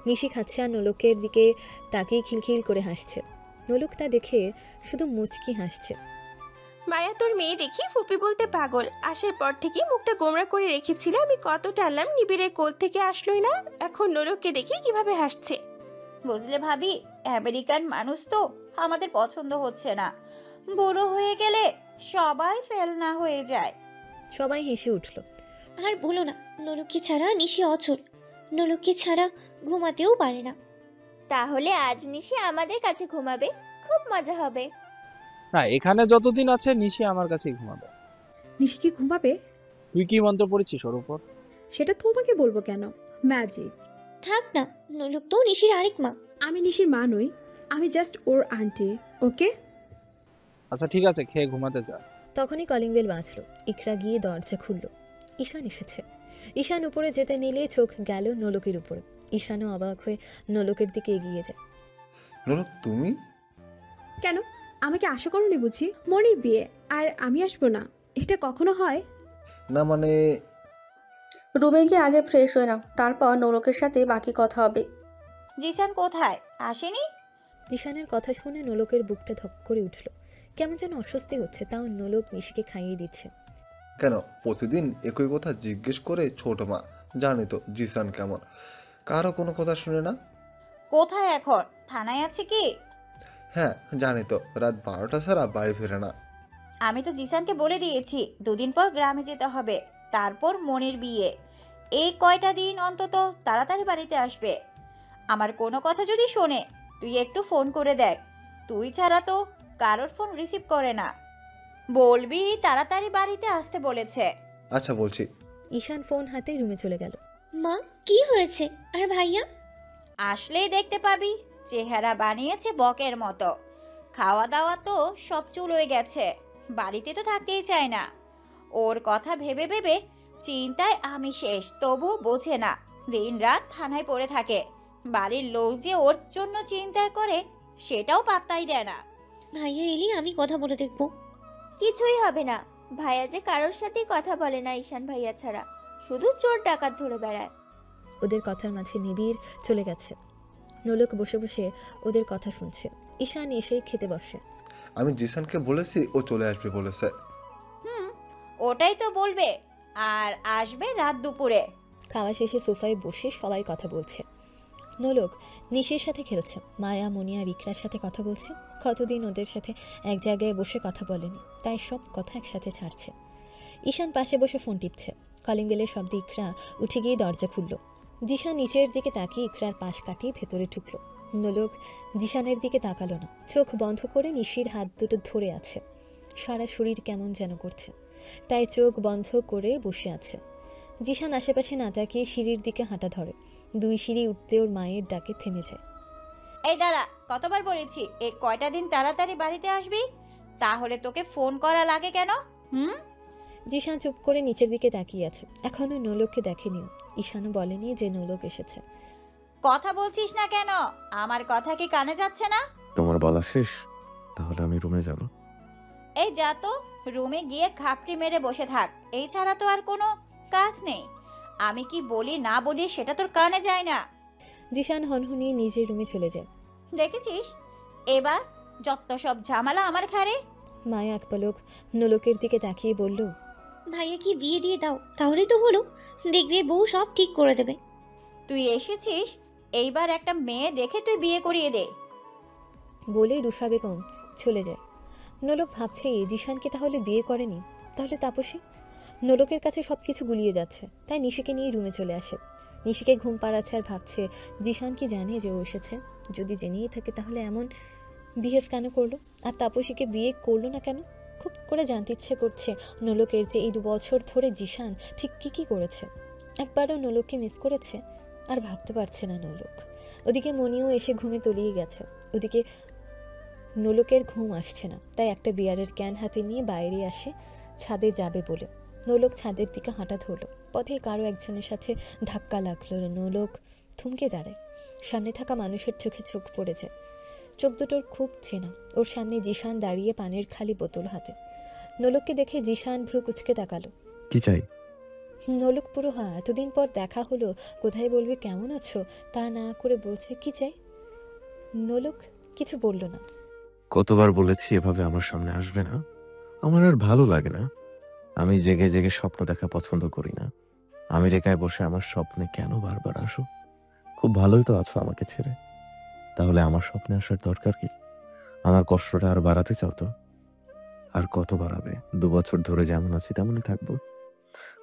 Speaker 3: নিশি খাচ্ছে আর নোলকের দিকে তাকিয়ে খিলখিল করে হাসছে। নোলক তা দেখে শুধু মুচকি হাসছে।
Speaker 12: মায়া, তোর মেয়ে দেখি ফুপি বলতে পাগল। আসার পর থেকেই মুখটা গোমরা করে রেখেছিল। আমি কত টানলাম, নিবিড়ের কোল থেকে আসলোই না। এখন নোলককে দেখি কিভাবে হাসছে।
Speaker 13: বুঝলে ভাবি, আমেরিকান মানুষ তো আমাদের পছন্দ হচ্ছে না। বড় হয়ে গেলে সবাই ফেলনা হয়ে যায়।
Speaker 3: সবাই হেসে উঠল।
Speaker 9: আর বলো না, নোলককে ছাড়া নিশি অচল। নোলককে ছাড়া ঘুমাতেও পারে না।
Speaker 5: তাহলে আজ নিশি আমাদের কাছে ঘুমাবে, খুব মজা হবে।
Speaker 8: না, এখানে যতদিন আছে নিশি আমার কাছেই ঘুমাবে।
Speaker 2: নিশি কি ঘুমাবে?
Speaker 8: তুই কি মন্ত্র পড়েছিস ওর উপর?
Speaker 2: সেটা তোমাকে বলবো কেন? ম্যাজিক।
Speaker 9: থাক না, নোলক তো নিশির আরেক মা।
Speaker 2: আমি নিশির মা নই, আমি জাস্ট ওর আন্টি। ওকে?
Speaker 8: আচ্ছা ঠিক আছে, খেয়ে ঘুমাতে যা।
Speaker 3: তখনই কলিং বেল বাজলো। ইকরা গিয়ে দরজা খুলল। ঈশান এসেছে। ঈশান উপরে যেতে নিলে চোখ গেল নোলকের উপরে। ঈশানও অবাক হয়ে নোলকের দিকে এগিয়ে যায়।
Speaker 14: নোলক, তুমি?
Speaker 2: কেন, আমাকে আশা করোনি বুঝি? মনির বিয়ে আর আমি আসবো না, এটা কখনো হয়?
Speaker 14: না মানে,
Speaker 15: রুমে গিয়ে আগে ফ্রেশ হয়ে নাও, তারপর নোলকের সাথে বাকি কথা হবে।
Speaker 13: জিসান কোথায়? আসেনি?
Speaker 3: জিসানের কথা শুনে নোলকের বুকটা ধক করে উঠল। কেমন যেন অস্বস্তি হচ্ছে। তাও নোলক নিশিকে খাইয়ে দিচ্ছে।
Speaker 14: কেন প্রতিদিন একই কথা জিজ্ঞেস করে? ছোট মা, জানি তো জিসান কেমন, কারো কোনো কথা শুনে না।
Speaker 13: কোথায় এখন? থানায় আছে কি?
Speaker 14: হ্যাঁ জানি তো, রাত 12টা ছাড়া বাড়ি ফেরে না।
Speaker 13: আমি তো জিসানকে বলে দিয়েছি 2 দিন পর গ্রামে যেতে হবে, তারপর মনির বিয়ে। এই কয়টা দিন অন্তত তাড়াতাড়ি বাড়িতে আসবে। আমার কোনো কথা যদি শোনে, তুই একটু ফোন করে দেখ। তুই ছাড়া তো কারোর ফোন রিসিভ করে না। বলবি তাড়াতাড়ি বাড়িতে আসতে বলেছে।
Speaker 14: আচ্ছা বলছি।
Speaker 3: ঈশান ফোন হাতে রুমে চলে গেল।
Speaker 9: মা, কি হয়েছে? আর ভাইয়া?
Speaker 13: আসলেই দেখতে পাবি, চেহারা বানিয়েছে বকের মতো। খাওয়া দাওয়া তো সব চুল হয়ে গেছে, বাড়িতে তো থাকতেই চায় না। ওর কথা ভেবে ভেবে চিন্তায় আমি শেষ, তবু বোঝে না। দিন রাত থানায় পড়ে থাকে। বাড়ির লোক যে ওর জন্য চিন্তা করে সেটাও পাত্তাই দেয় না।
Speaker 9: ভাইয়া এলি আমি কথা বলে দেখবো।
Speaker 5: কিছুই হবে না, ভাইয়া যে কারোর সাথেই কথা বলে না ঈশান ভাইয়া ছাড়া, শুধু চোর ডাকাত ধরে বেড়ায়।
Speaker 3: ওদের কথার মাঝে নিবিড় চলে গেছে। নোলক বসে বসে ওদের কথা শুনছে। ঈশান এসে খেতে বসে।
Speaker 14: আমি জিসানকে বলেছি, ও চলে আসবে বলেছে।
Speaker 13: ওটাই তো বলবে। আর আসবে রাত দুপুরে।
Speaker 3: খাওয়া শেষে সোফায় বসে সবাই কথা বলছে। নোলক নিশির সাথে খেলছে, মায়া, মনি আর ইকরার সাথে কথা বলছে। কতদিন ওদের সাথে এক জায়গায় বসে কথা বলেনি, তাই সব কথা একসাথে ছাড়ছে। ঈশান পাশে বসে ফোন টিপছে। কলিং বেলের শব্দে ইকরা উঠে গিয়ে দরজা খুলল। জিশান নিচের দিকে তাকিয়ে ইকরার পাশ কাটিয়ে ভেতরে ঢুকলো। নোলক জিশানের দিকে তাকালো না, চোখ বন্ধ করে নিশির হাত দুটো ধরে আছে। সারা শরীর কেমন যেন করছে, তাই চোখ বন্ধ করে বসে আছে। জিশান আশেপাশে না তাকিয়ে সিঁড়ির দিকে হাঁটা ধরে। 2 সিঁড়ি উঠতে ওর মায়ের ডাকে থেমে যায়।
Speaker 13: এই দাঁড়া, কতবার বলেছি এই কয়টা দিন তাড়াতাড়ি বাড়িতে আসবি? তাহলে তোকে ফোন করা লাগে কেন?
Speaker 3: জিশান চুপ করে নিচের দিকে তাকিয়ে আছে। এখনো নোলককে দেখেনিও। ঈশানও বলেনি যে নোলক এসেছে।
Speaker 13: কথা বলছিস না কেন? আমার কথা কি কানে যাচ্ছে না?
Speaker 6: তোমার বলা শেষ? তাহলে আমি রুমে যাব।
Speaker 13: এই যা তো, রুমে গিয়ে খাপড়ি মেরে বসে থাক। এই ছাড়া তো আর কোনো কাজ নেই। আমি কি বলি না বলি সেটা তোর কানে যায় না।
Speaker 3: জিশান হনহনিয়ে নিজের রুমে চলে যায়।
Speaker 13: দেখেছিস, এবার যত সব ঝামেলা আমার ঘাড়ে।
Speaker 3: মায়া এক পলক নোলকের দিকে তাকিয়ে বলল,
Speaker 9: ভাইয়া কি বিয়ে দিয়ে দাও, তাহলেই তো হলো। দেখবে বউ সব ঠিক করে দেবে।
Speaker 13: তুই এসেছিস, এইবার একটা মেয়ে দেখে তুই বিয়ে করিয়ে দে।
Speaker 3: বলে রুফা বেগম চলে যায়। নোলক ভাবছে জিশানকে তাহলে বিয়ে করেনি, তাহলে তাপসী। নোলকের কাছে সব কিছু গুলিয়ে যাচ্ছে, তাই নিশিকে নিয়ে রুমে চলে আসে। নিশিকে ঘুম পাড়াচ্ছে আর ভাবছে জিশান কি জানে যে ও এসেছে? যদি জেনেই থাকে তাহলে এমন বিহেভ কেন করলো? আর তাপসীকে বিয়ে করলো না কেন? খুব করে জানতে ইচ্ছে করছে নোলকের যে এই 2 বছর ধরে জিশান ঠিক কী করেছে। একবারও নোলককে মিস করেছে? আর ভাবতে পারছে না নোলক। ওদিকে মনিও এসে ঘুমে তলিয়ে গেছে। ওদিকে নোলকের ঘুম আসছে না, তাই একটা বিয়ারের ক্যান হাতে নিয়ে বাইরে আসে ছাদে যাবে বলে। নোলক ছাদের দিকে হাঁটা ধরল। পথে কারো একজনের সাথে ধাক্কা লাগলো। নোলক থমকে দাঁড়ায়। সামনে থাকা মানুষের চোখে চোখ পড়ে যায়। চোখ দুটোর খুব চেনা। ওর সামনে জিশান দাঁড়িয়ে, পানির খালি বোতল হাতে। নোলককে দেখে জিশান ভ্রু কুচকে তাকালো।
Speaker 6: কি চাই?
Speaker 3: নোলক পুরো এতদিন পর দেখা হলো, কোথায় বলবে কেমন আছো তা না করে বলছে কি চাই। নোলক কিছু বলল না।
Speaker 6: কতবার বলেছি এভাবে আমার সামনে আসবে না? আমার আর ভালো লাগে না। আমি জেগে জেগে স্বপ্ন দেখা পছন্দ করি না। আমেরিকায় বসে আমার স্বপ্নে কেন বারবার আসো? খুব ভালোই তো আছো আমাকে ছেড়ে। তাহলে আমার স্বপ্নে আসার দরকার কি? আমার কষ্টটা আর বাড়াতে চাও তো? আর কত বাড়াবে? 2 বছর ধরে যেমন আছি তেমনই থাকবো।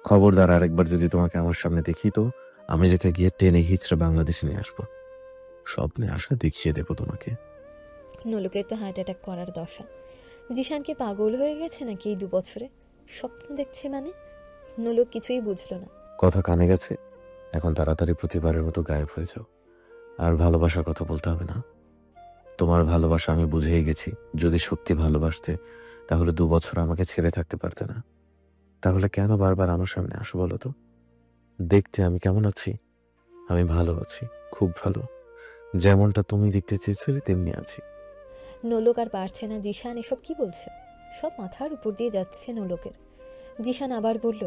Speaker 6: খবরদার, আরেকবার যদি তোমাকে আমার সামনে দেখি তো আমেরিকা গিয়ে টেনে হিচড়ে বাংলাদেশে নিয়ে আসবো। স্বপ্নে আসা দেখিয়ে দেবো তোমাকে।
Speaker 3: নোলকের তো হার্ট অ্যাটাক করার দশা। জিশানকে পাগল হয়ে গেছে নাকি এই 2 বছরে? স্বপ্ন দেখছে মানে? নোলক কিছুই বুঝলো না।
Speaker 6: কথা কানে গেছে, এখন তাড়াতাড়ি প্রতিবারের মতো গায়েব হয়ে যাও। আর ভালোবাসার কথা বলতে হবে না। তোমার ভালোবাসা আমি বুঝেই গেছি। যদি সত্যি ভালোবাসতে তাহলে 2 বছর আমাকে ছেড়ে থাকতে পারতে না। তাহলে কেন বারবার আমার সামনে আসো বলো তো? দেখতে আমি কেমন আছি? আমি ভালো আছি, খুব ভালো। যেমনটা তুমি দেখতে চেয়েছিলে তেমনি আছি।
Speaker 3: নোলক আর পারছে না। জিশান এসব কি বলছে? সব মাথার উপর দিয়ে যাচ্ছে নোলকের। জিশান আবার বলল,